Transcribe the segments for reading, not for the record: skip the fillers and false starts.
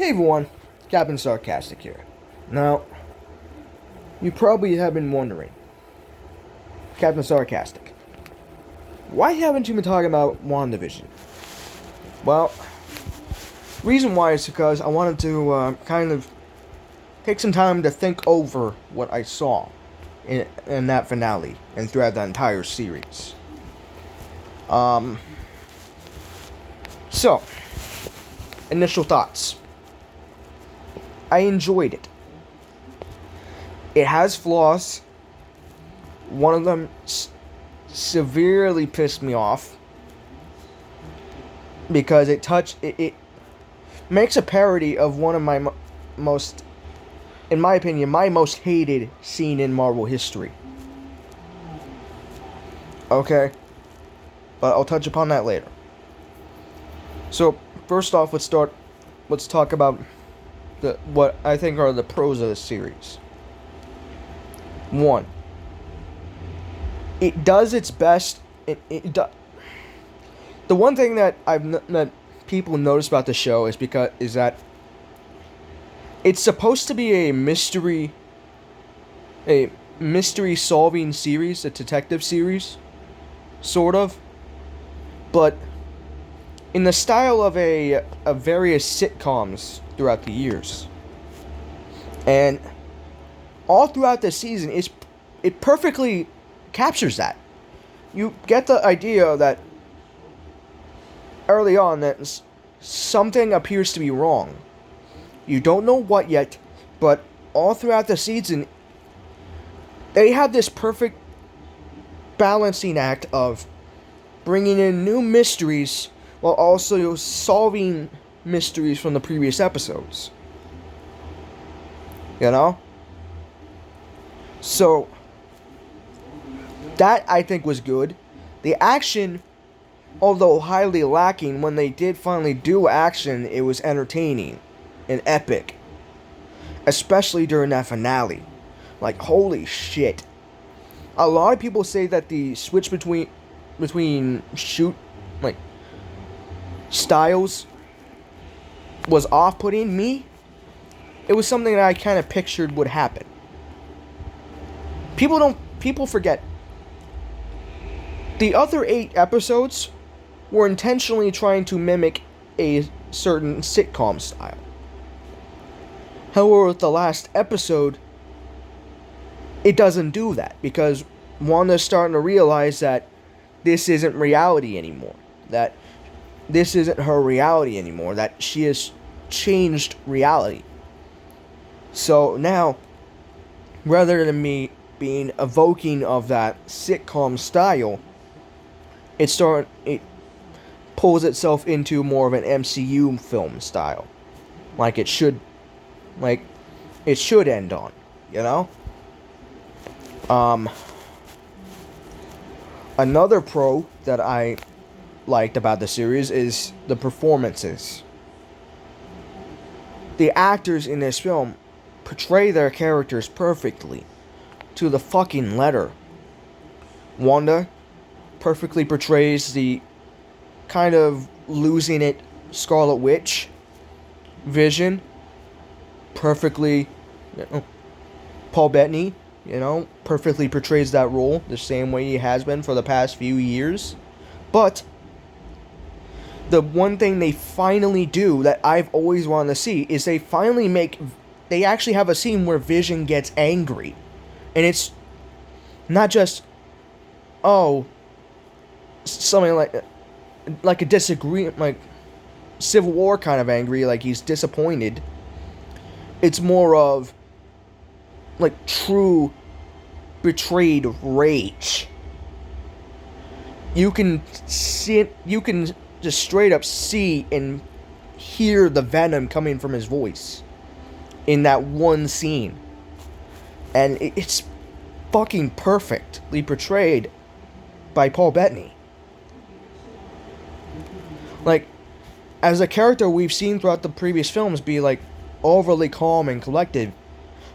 Hey everyone, Captain Sarcastic here. Now, you probably have been wondering, Captain Sarcastic, why haven't you been talking about WandaVision? Well, reason why is because I wanted to kind of take some time to think over what I saw in that finale and throughout the entire series. So, initial thoughts. I enjoyed it. It has flaws. One of them severely pissed me off because it makes a parody of one of my most, in my opinion, my most hated scene in Marvel history. Okay, but I'll touch upon that later. So first off, let's talk about what I think are the pros of the series. One, it does its best. The one thing that that people notice about the show is that it's supposed to be a mystery solving series, a detective series, sort of, but in the style of various sitcoms throughout the years. And all throughout the season, it perfectly captures that. You get the idea that early on that something appears to be wrong. You don't know what yet, but all throughout the season, they have this perfect balancing act of bringing in new mysteries while also solving mysteries from the previous episodes. You know? So, that I think was good. The action, although highly lacking, when they did finally do action, it was entertaining and epic. Especially during that finale. Like, holy shit. A lot of people say that the switch between styles was off-putting. Me, it was something that I kind of pictured would happen. People forget the other 8 episodes were intentionally trying to mimic a certain sitcom style. However, with the last episode, it doesn't do that because Wanda's starting to realize that this isn't reality anymore. That this isn't her reality anymore. That she has changed reality. So now, rather than me being evoking of that sitcom style, it pulls itself into more of an MCU film style. Like it should end on, you know? Another pro that I liked about the series is the performances. The actors in this film portray their characters perfectly, to the fucking letter. Wanda perfectly portrays the kind of losing it Scarlet Witch. Vision perfectly, Paul Bettany, perfectly portrays that role the same way he has been for the past few years. But the one thing they finally do that I've always wanted to see is they actually have a scene where Vision gets angry. And it's not just, something like a disagreement, like Civil War kind of angry, like he's disappointed. It's more of like true betrayed rage. You can just straight up see and hear the venom coming from his voice in that one scene. And it's fucking perfectly portrayed by Paul Bettany. Like, as a character we've seen throughout the previous films be like overly calm and collected,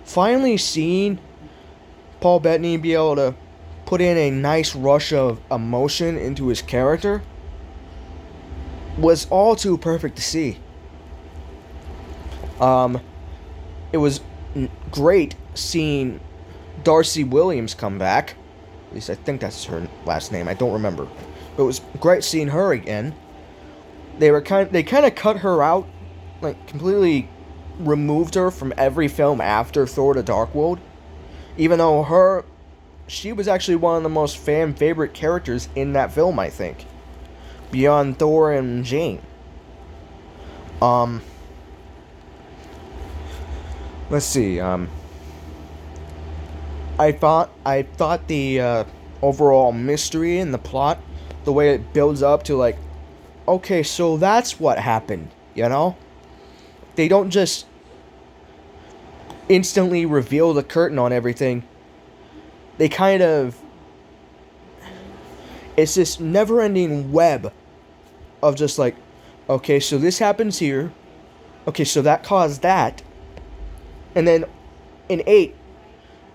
finally seeing Paul Bettany be able to put in a nice rush of emotion into his character was all too perfect to see. Um, it was great seeing Darcy Williams come back. At least I think that's her last name. I don't remember. But it was great seeing her again. They kind of cut her out, like completely removed her from every film after Thor: The Dark World. Even though she was actually one of the most fan favorite characters in that film, I think. Beyond Thor and Jane. Let's see. I thought the overall mystery and the plot, the way it builds up to like, okay, so that's what happened, you know? They don't just instantly reveal the curtain on everything. They kind of, it's this never-ending web of just like, okay, so this happens here. Okay, so that caused that. And then in 8,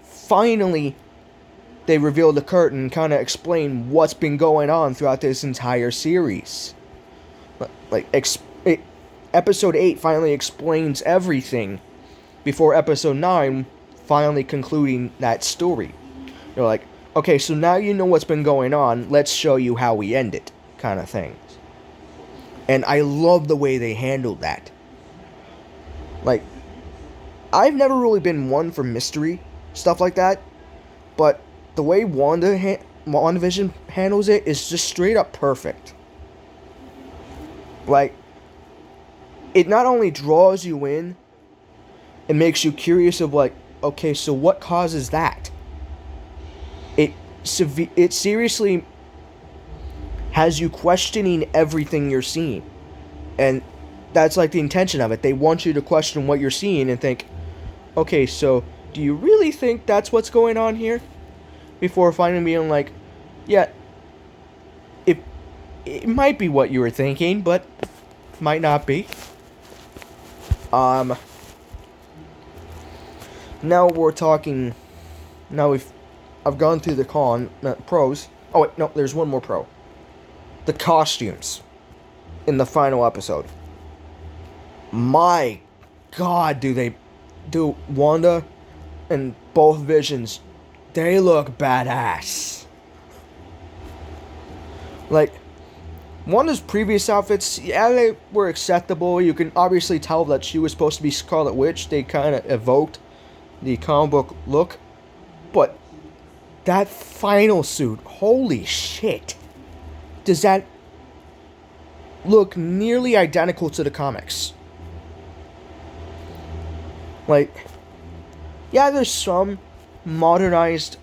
finally, they reveal the curtain and kind of explain what's been going on throughout this entire series. Episode 8 finally explains everything before Episode 9 finally concluding that story. They're like, okay, so now you know what's been going on, let's show you how we end it, kind of things. And I love the way they handled that. Like, I've never really been one for mystery, stuff like that, but the way WandaVision handles it is just straight up perfect. Like, it not only draws you in, it makes you curious of like, okay, so what causes that? It seriously has you questioning everything you're seeing. And that's like the intention of it. They want you to question what you're seeing and think, okay, so do you really think that's what's going on here? Before finally being like, yeah, it might be what you were thinking, but might not be. Now we're talking. Now I've gone through the pros. Oh wait, no, there's one more pro. The costumes in the final episode. My God, do Wanda and both Visions, they look badass. Like, Wanda's previous outfits, yeah, they were acceptable. You can obviously tell that she was supposed to be Scarlet Witch. They kind of evoked the comic book look. But that final suit, holy shit. Does that look nearly identical to the comics? Like, yeah, there's some modernized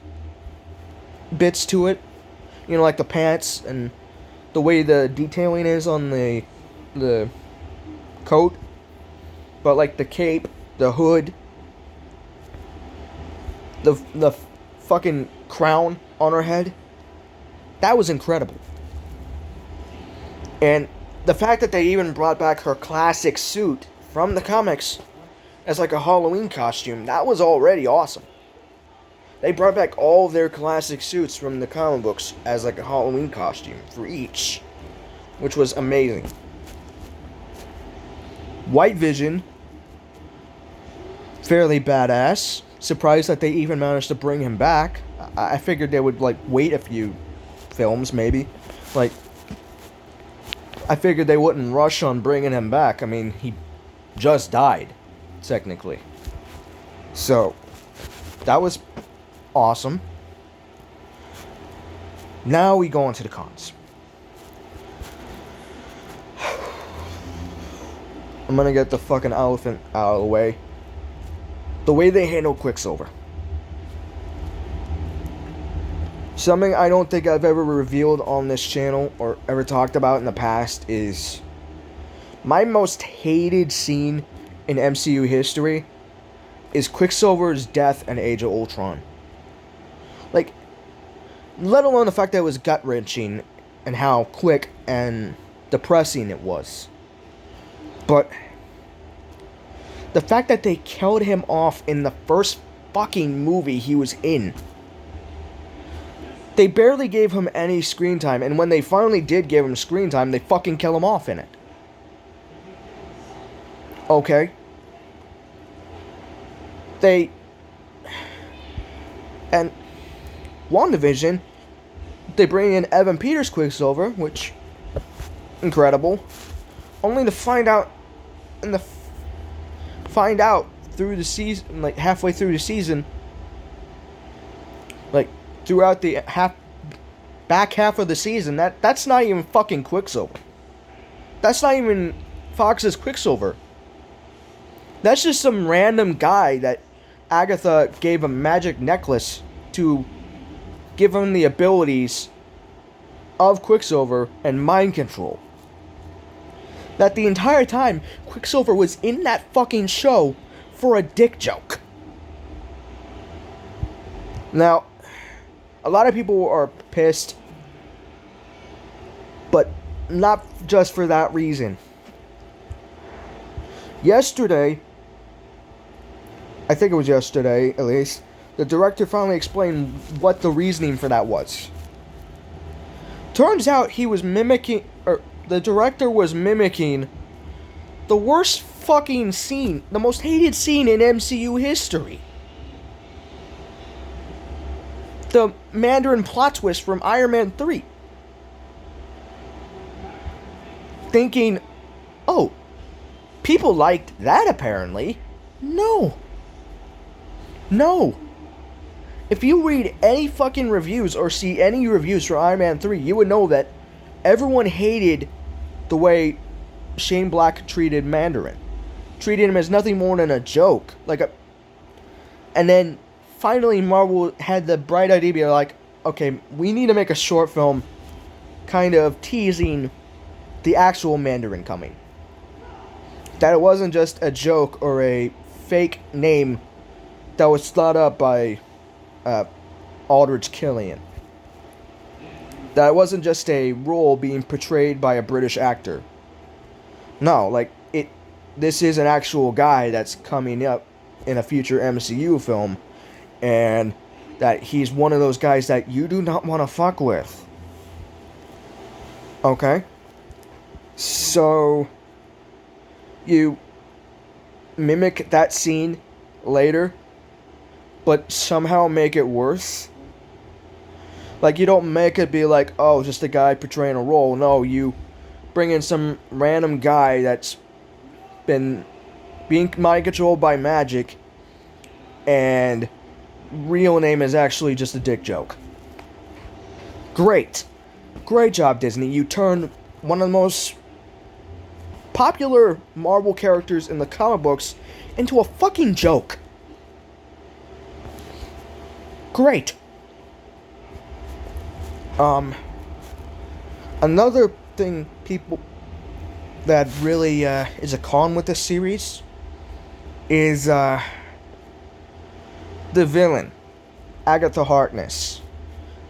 bits to it. You know, like the pants and the way the detailing is on the coat. But like the cape, the hood, the fucking crown on her head, that was incredible. And the fact that they even brought back her classic suit from the comics as like a Halloween costume, that was already awesome. They brought back all of their classic suits from the comic books as like a Halloween costume for each, which was amazing. White Vision, fairly badass. Surprised that they even managed to bring him back. I figured they would like wait a few films maybe. Like, I figured they wouldn't rush on bringing him back. I mean, he just died, technically. So, that was awesome. Now we go on to the cons. I'm gonna get the fucking elephant out of the way. The way they handle Quicksilver. Something I don't think I've ever revealed on this channel or ever talked about in the past is my most hated scene in MCU history is Quicksilver's death in Age of Ultron. Like, let alone the fact that it was gut-wrenching and how quick and depressing it was. But the fact that they killed him off in the first fucking movie he was in. They barely gave him any screen time, and when they finally did give him screen time, they fucking kill him off in it. Okay. They and WandaVision, they bring in Evan Peters Quicksilver, which incredible, only to find out through the season, like halfway through the season, like throughout the back half of the season, that's not even fucking Quicksilver. That's not even Fox's Quicksilver. That's just some random guy that Agatha gave a magic necklace to give him the abilities of Quicksilver and mind control. That the entire time, Quicksilver was in that fucking show for a dick joke. Now, a lot of people are pissed, but not just for that reason. Yesterday, I think it was yesterday at least, the director finally explained what the reasoning for that was. Turns out the director was mimicking the worst fucking scene, the most hated scene in MCU history. The Mandarin plot twist from Iron Man 3. Thinking, oh, people liked that apparently. No. If you read any fucking reviews or see any reviews for Iron Man 3, you would know that everyone hated the way Shane Black treated Mandarin. Treated him as nothing more than a joke. And then finally Marvel had the bright idea to be like, okay, we need to make a short film kind of teasing the actual Mandarin coming. That it wasn't just a joke or a fake name that was thought up by Aldrich Killian. That it wasn't just a role being portrayed by a British actor. No, this is an actual guy that's coming up in a future MCU film, and that he's one of those guys that you do not want to fuck with. Okay? So, you mimic that scene later, but somehow make it worse. You don't make it be like, oh, just a guy portraying a role. No, you bring in some random guy that's been being mind controlled by magic, and real name is actually just a dick joke. Great job, Disney. You turned one of the most popular Marvel characters in the comic books into a fucking joke. Great. Another thing people that really is a con with this series is the villain, Agatha Harkness.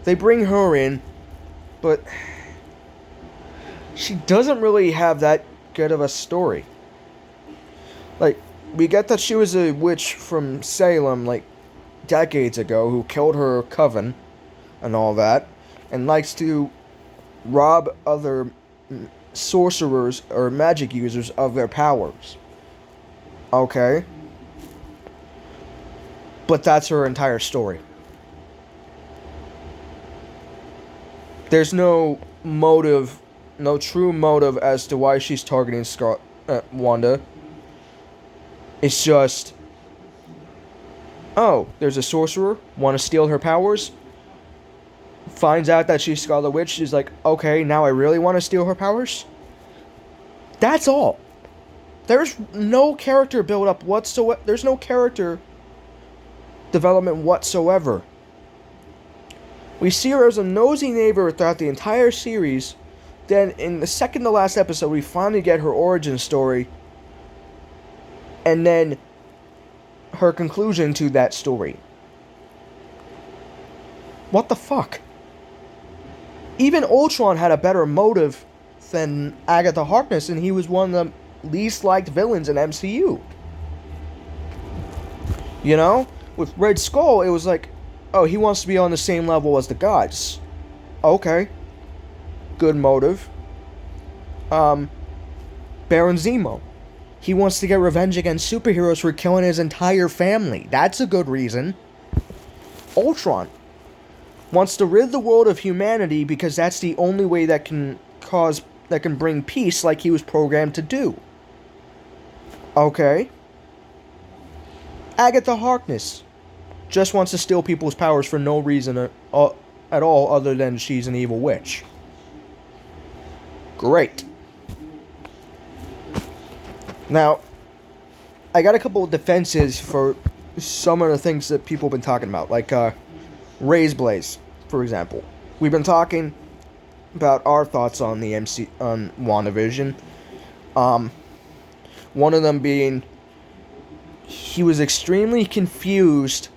They bring her in, but she doesn't really have that good of a story. We get that she was a witch from Salem, decades ago, who killed her coven and all that, and likes to rob other sorcerers or magic users of their powers. Okay? But that's her entire story. There's no motive, no true motive as to why she's targeting Wanda. It's just, oh, there's a sorcerer, want to steal her powers? Finds out that she's Scarlet Witch, she's like, okay, now I really want to steal her powers? That's all. There's no character build-up whatsoever. There's no character development whatsoever. We see her as a nosy neighbor throughout the entire series. Then, in the second to last episode, we finally get her origin story. And then, her conclusion to that story. What the fuck? Even Ultron had a better motive than Agatha Harkness, and he was one of the least liked villains in MCU. You know? With Red Skull, it was like, oh, he wants to be on the same level as the gods. Okay. Good motive. Baron Zemo. He wants to get revenge against superheroes for killing his entire family. That's a good reason. Ultron wants to rid the world of humanity because that's the only way that can bring peace like he was programmed to do. Okay. Agatha Harkness just wants to steal people's powers for no reason at all other than she's an evil witch. Great. Now, I got a couple of defenses for some of the things that people have been talking about, like Ray's Blaze, for example. We've been talking about our thoughts on the on WandaVision. One of them being he was extremely confused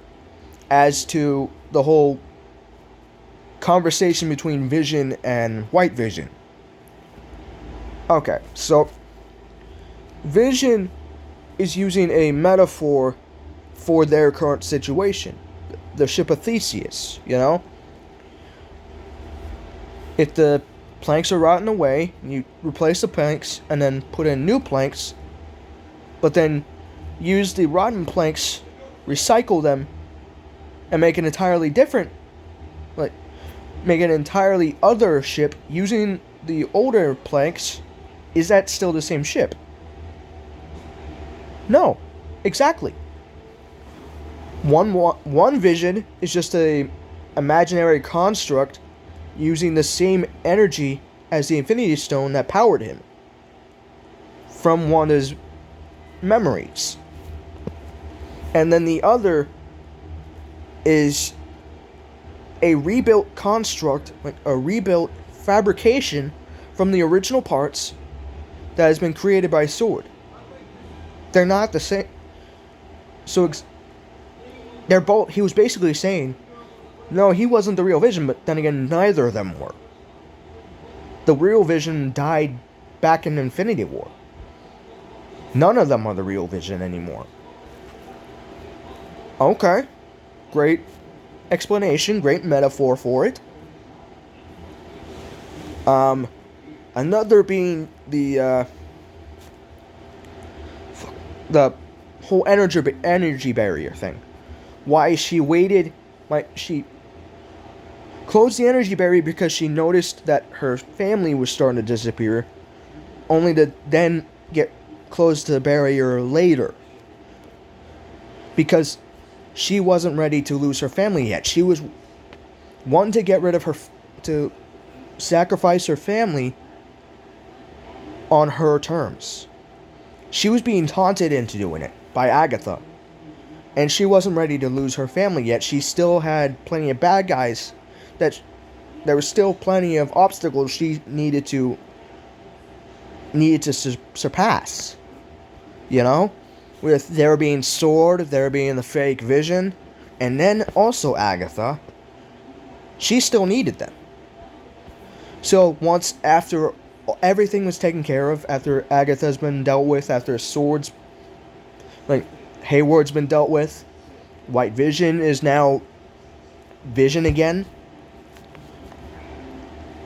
as to the whole conversation between Vision and White Vision. Okay, so Vision is using a metaphor for their current situation. The ship of Theseus, you know? If the planks are rotting away, you replace the planks and then put in new planks, but then use the rotten planks, recycle them, and make an entirely different, like, make an entirely other ship using the older planks, is that still the same ship? No, exactly. One Vision is just a imaginary construct using the same energy as the Infinity Stone that powered him from Wanda's memories. And then the other is a rebuilt construct, like a rebuilt fabrication from the original parts that has been created by Sword. They're not the same. So they're both. He was basically saying, no, he wasn't the real Vision, but then again, neither of them were. The real Vision died back in Infinity War. None of them are the real Vision anymore. Okay. Great explanation, great metaphor for it. Another being the whole energy barrier thing. Why she waited, she closed the energy barrier because she noticed that her family was starting to disappear, only to then get close to the barrier later. Because she wasn't ready to lose her family yet. She was wanting to get rid of to sacrifice her family on her terms. She was being taunted into doing it by Agatha. And she wasn't ready to lose her family yet. She still had plenty of bad guys. There was still plenty of obstacles she needed to surpass. You know? With there being Sword, there being the fake Vision, and then also Agatha, she still needed them. So once after everything was taken care of, after Agatha's been dealt with, after Sword's, like, Hayward's been dealt with, White Vision is now Vision again,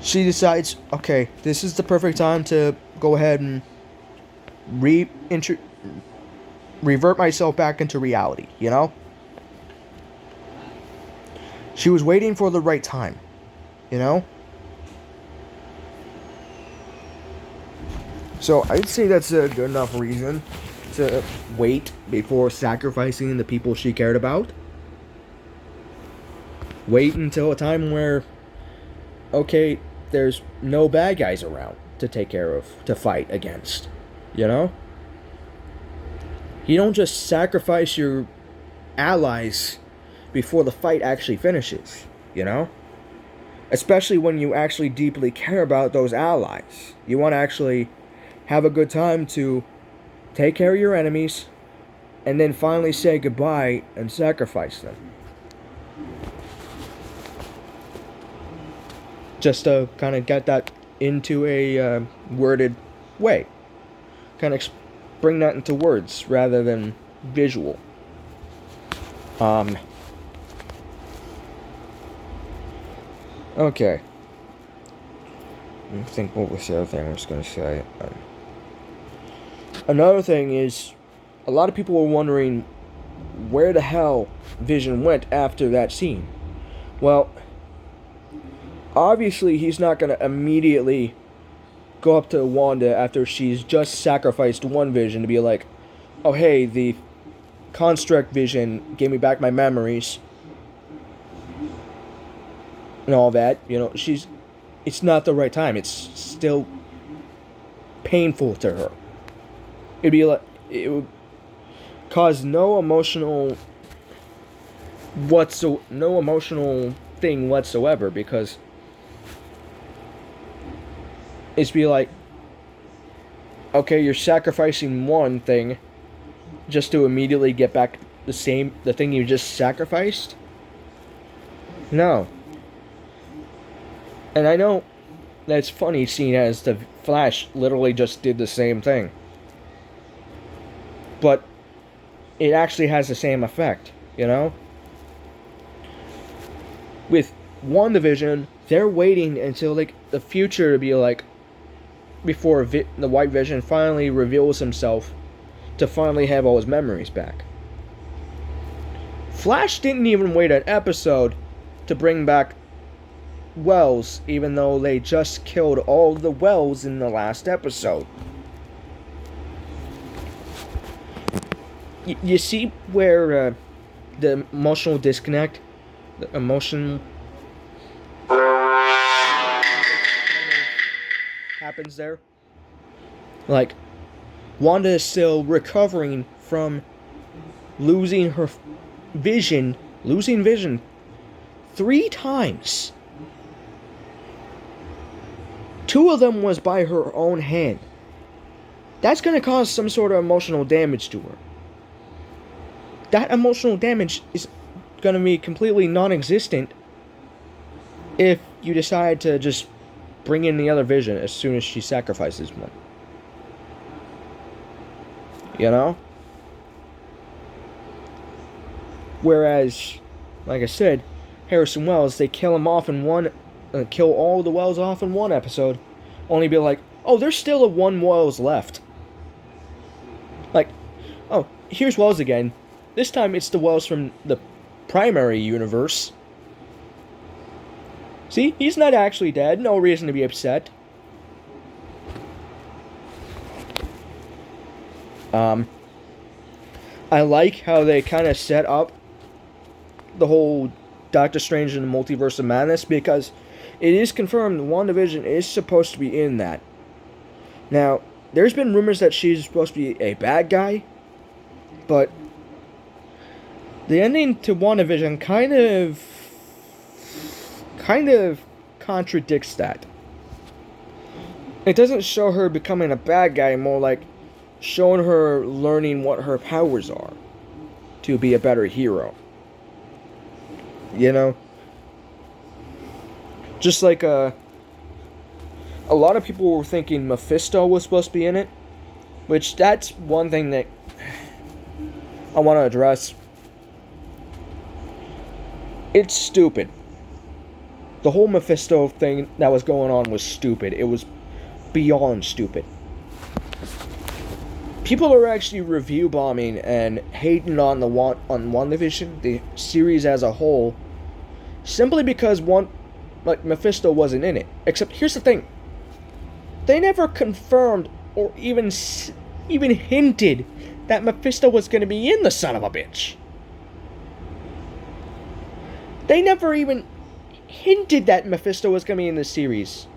she decides, okay, this is the perfect time to go ahead and revert myself back into reality, you know? She was waiting for the right time, you know? So I'd say that's a good enough reason to wait before sacrificing the people she cared about. Wait until a time where, okay, there's no bad guys around to take care of, to fight against, you know? You don't just sacrifice your allies before the fight actually finishes, you know? Especially when you actually deeply care about those allies. You want to actually have a good time to take care of your enemies and then finally say goodbye and sacrifice them. Just to kind of get that into a worded way. Kind of bring that into words rather than visual. Okay. I think what was the other thing I was going to say? Another thing is, a lot of people were wondering where the hell Vision went after that scene. Well, obviously he's not going to immediately go up to Wanda after she's just sacrificed one Vision to be like, oh hey, the construct Vision gave me back my memories and all that. It's not the right time. It's still painful to her. It would cause no emotional thing whatsoever, because it's be like, okay, you're sacrificing one thing just to immediately get back the thing you just sacrificed? No. And I know that's funny, seeing as the Flash literally just did the same thing. But it actually has the same effect, With WandaVision, they're waiting until the future to be before the White Vision finally reveals himself to finally have all his memories back. Flash didn't even wait an episode to bring back Wells, even though they just killed all the Wells in the last episode. You see where the emotional disconnect, the emotion happens there? Wanda is still recovering from losing vision 3 times. 2 of them was by her own hand. That's going to cause some sort of emotional damage to her. That emotional damage is going to be completely non-existent if you decide to just bring in the other Vision as soon as she sacrifices one. Whereas, like I said, Harrison Wells, they kill him off kill all the Wells off in one episode, only be like, oh, there's still a 1 Wells left. Oh, here's Wells again. This time it's the Wells from the primary universe. See, he's not actually dead. No reason to be upset. I like how they kind of set up the whole Doctor Strange and the Multiverse of Madness, because it is confirmed WandaVision is supposed to be in that. Now, there's been rumors that she's supposed to be a bad guy, but the ending to WandaVision kind of contradicts that. It doesn't show her becoming a bad guy, more like showing her learning what her powers are to be a better hero. Just like a lot of people were thinking Mephisto was supposed to be in it, which that's one thing that I want to address. It's stupid. The whole Mephisto thing that was going on was stupid. It was beyond stupid. People are actually review bombing and hating on WandaVision, the series as a whole, simply because Mephisto wasn't in it. Except here's the thing: they never confirmed or even hinted that Mephisto was going to be in the son of a bitch. They never even hinted that Mephisto was going to be in the series.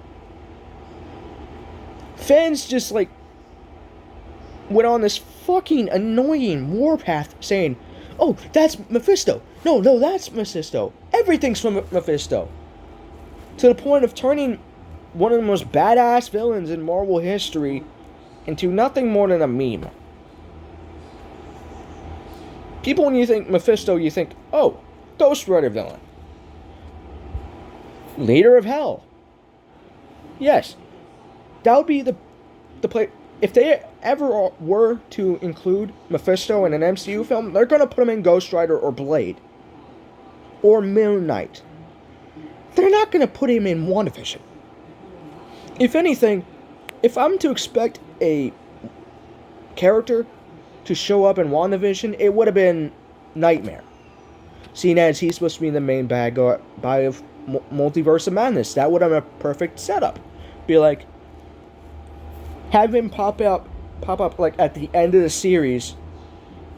Fans just went on this fucking annoying warpath saying, oh, that's Mephisto. No, that's Mephisto. Everything's from Mephisto. To the point of turning one of the most badass villains in Marvel history into nothing more than a meme. People, when you think Mephisto, you think, oh, Ghost Rider villain. Leader of Hell. Yes. That would be the play. If they ever were to include Mephisto in an MCU film, they're going to put him in Ghost Rider or Blade. Or Moon Knight. They're not going to put him in WandaVision. If anything, if I'm to expect a character to show up in WandaVision, it would have been Nightmare. Seeing as he's supposed to be the main bad guy of Multiverse of Madness, that would have been a perfect setup. Be like, have him pop up like at the end of the series,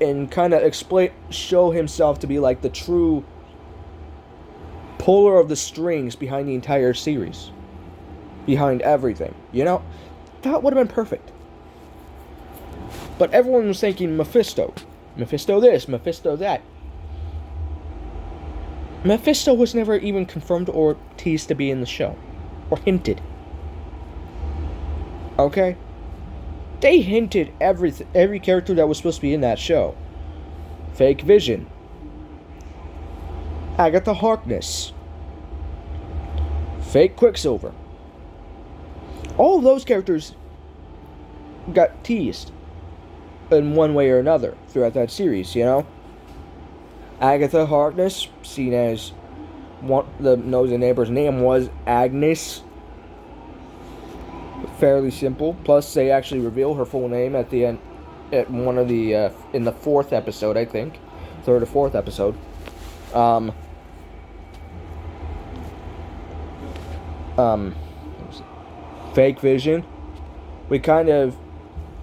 and kind of show himself to be like the true puller of the strings behind the entire series, behind everything. You know, that would have been perfect. But everyone was thinking Mephisto this, Mephisto that. Mephisto was never even confirmed or teased to be in the show. Or hinted. Okay? They hinted every character that was supposed to be in that show. Fake Vision. Agatha Harkness. Fake Quicksilver. All of those characters got teased in one way or another throughout that series, you know? Agatha Harkness, seen as the nosy neighbor's name was Agnes. Fairly simple. Plus, they actually reveal her full name at the end, at one of the in the 4th episode, I think, 3rd or 4th episode. Fake Vision. We kind of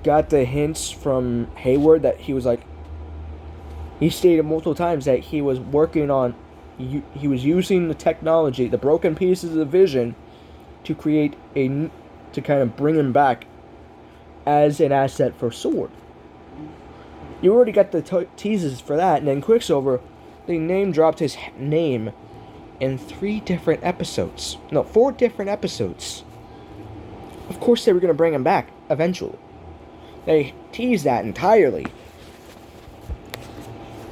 got the hints from Hayward that he was like, he stated multiple times that he was working on, he was using the technology, the broken pieces of the Vision, to create to kind of bring him back as an asset for S.W.O.R.D. You already got the teases for that, and then Quicksilver, they name dropped his name in 3 different episodes. No, 4 different episodes. Of course they were going to bring him back, eventually. They teased that entirely.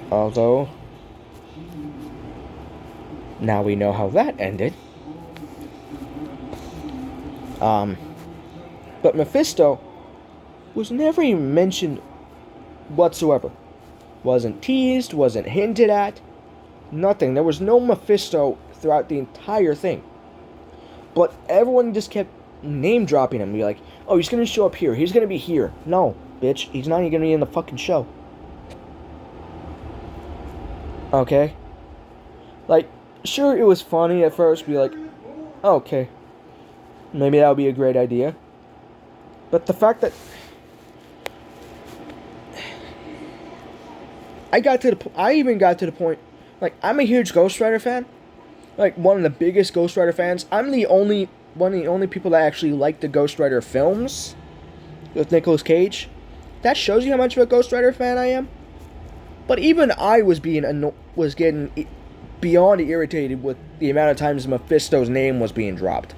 Although, now we know how that ended. But Mephisto was never even mentioned whatsoever. Wasn't teased, wasn't hinted at, nothing. There was no Mephisto throughout the entire thing. But everyone just kept name dropping him. Be like, oh, he's gonna show up here, he's gonna be here. No, bitch, he's not even gonna be in the fucking show. Okay? Like, sure, it was funny at first, be like, oh, okay, maybe that would be a great idea. But the fact that I even got to the point, like, I'm a huge Ghost Rider fan. Like, one of the biggest Ghost Rider fans. I'm one of the only people that actually like the Ghost Rider films with Nicolas Cage. That shows you how much of a Ghost Rider fan I am. But even I was getting beyond irritated with the amount of times Mephisto's name was being dropped.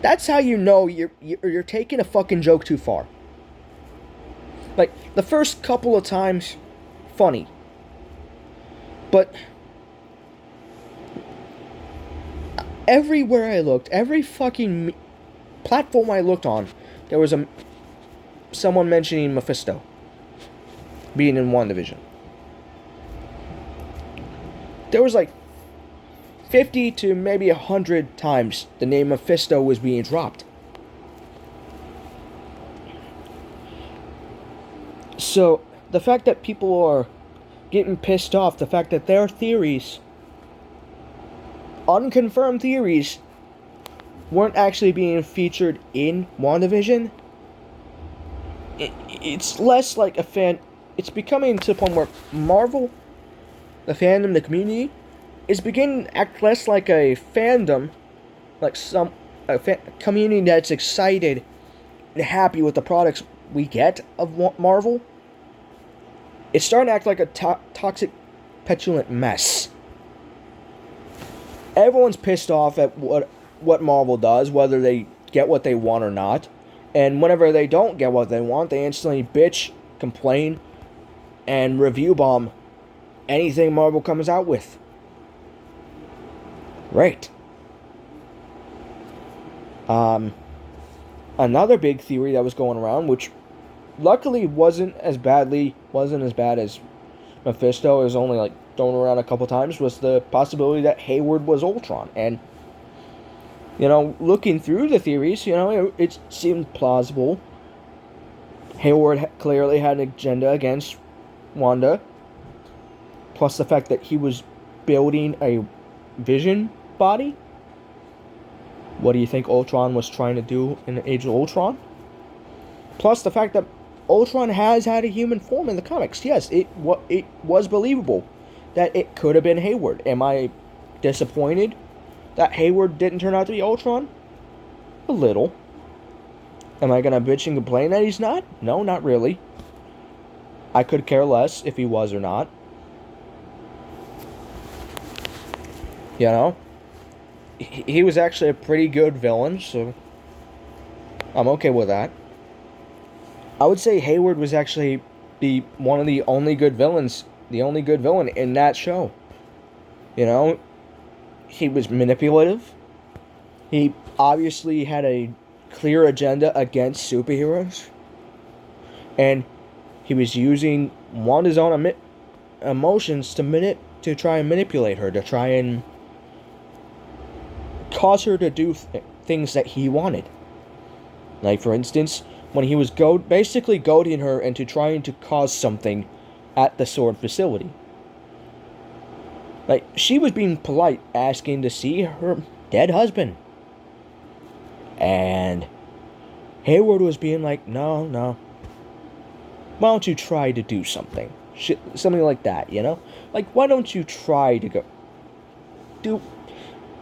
That's how you know you're taking a fucking joke too far. Like, the first couple of times, funny. But everywhere I looked, every fucking platform I looked on, there was someone mentioning Mephisto being in WandaVision. There was like 50 to maybe 100 times the name Mephisto was being dropped. So, the fact that people are getting pissed off, the fact that their theories, unconfirmed theories, weren't actually being featured in WandaVision, it's less like a fan. It's becoming to the point where Marvel, the fandom, the community, is beginning to act less like a fandom, like community that's excited and happy with the products we get of Marvel. It's starting to act like a toxic, petulant mess. Everyone's pissed off at what Marvel does, whether they get what they want or not. And whenever they don't get what they want, they instantly bitch, complain, and review bomb anything Marvel comes out with. Right. Another big theory that was going around, which luckily wasn't as bad as Mephisto. It was only like thrown around a couple times, was the possibility that Hayward was Ultron. And Looking through the theories, it seemed plausible. Hayward clearly had an agenda against Wanda, plus the fact that he was building a vision body. What do you think Ultron was trying to do in the Age of Ultron? Plus the fact that Ultron has had a human form in the comics. Yes, it was believable that it could have been Hayward. Am I disappointed that Hayward didn't turn out to be Ultron? A little. Am I gonna bitch and complain that he's not? No, not really. I could care less if he was or not. He was actually a pretty good villain, so I'm okay with that. I would say Hayward was actually one of the only good villains, the only good villain in that show. He was manipulative. He obviously had a clear agenda against superheroes. And he was using Wanda's own emotions to try and manipulate her, to try and cause her to do things that he wanted. Like, for instance, when he was basically goading her into trying to cause something at the sword facility. Like, she was being polite, asking to see her dead husband. And Hayward was being like, no. Why don't you try to do something? Something like that, Like, why don't you try to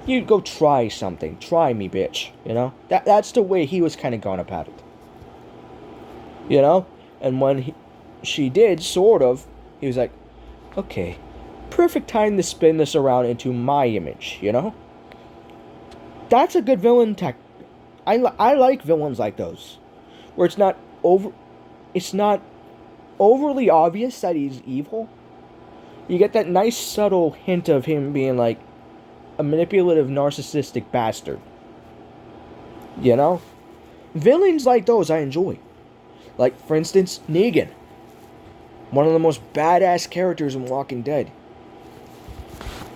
you go try something. Try me, bitch, That's the way he was kind of going about it. And when she did, sort of, he was like, okay, perfect time to spin this around into my image, That's a good villain tactic. I like villains like those, where it's not overly obvious that he's evil. You get that nice subtle hint of him being like a manipulative, narcissistic bastard. Villains like those I enjoy. Like, for instance, Negan. One of the most badass characters in Walking Dead.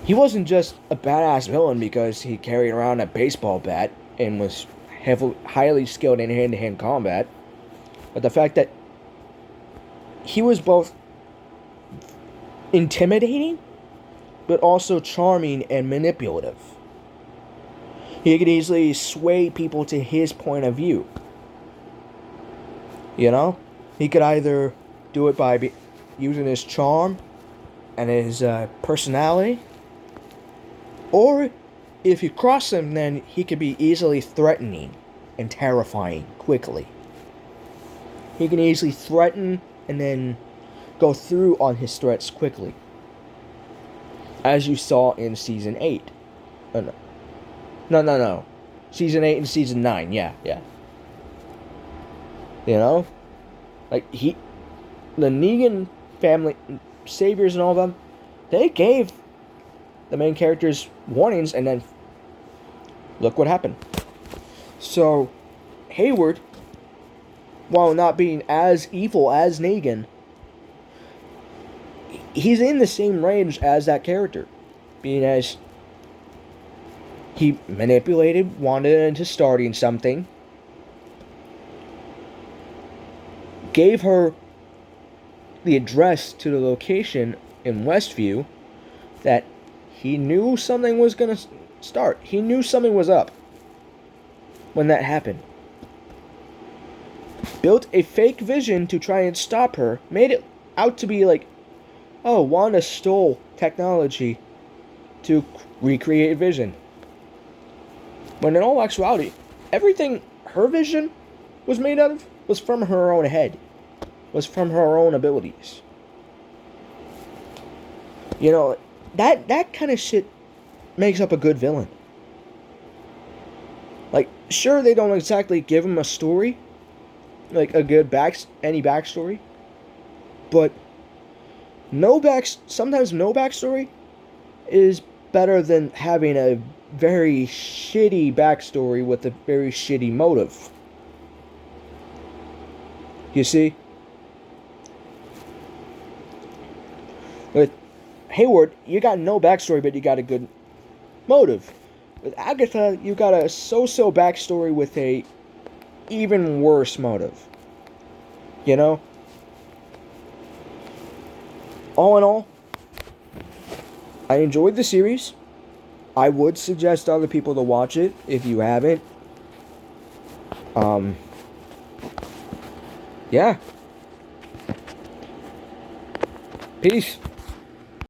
He wasn't just a badass villain because he carried around a baseball bat and was highly skilled in hand-to-hand combat. But the fact that he was both intimidating, but also charming and manipulative. He could easily sway people to his point of view. He could either do it by using his charm and his personality, or if you cross him, then he could be easily threatening and terrifying quickly. He can easily threaten and then go through on his threats quickly. As you saw in Season 8. No. Season 8 and Season 9, yeah. Like, the Negan family, saviors and all of them, they gave the main characters warnings, and then look what happened. So, Hayward, while not being as evil as Negan, he's in the same range as that character, being as he manipulated Wanda into starting something, gave her the address to the location in Westview that he knew something was going to start. He knew something was up when that happened. Built a fake vision to try and stop her. Made it out to be like, oh, Wanda stole technology to recreate Vision. When in all actuality, everything her vision was made out of was from her own head. Was from her own abilities. That kind of shit makes up a good villain. Like, sure, they don't exactly give him a story, like a good any backstory, but sometimes no backstory is better than having a very shitty backstory with a very shitty motive. You see? With Hayward, you got no backstory, but you got a good motive. With Agatha, you got a so-so backstory with a even worse motive. You know? All in all, I enjoyed the series. I would suggest other people to watch it if you haven't. Yeah. Peace.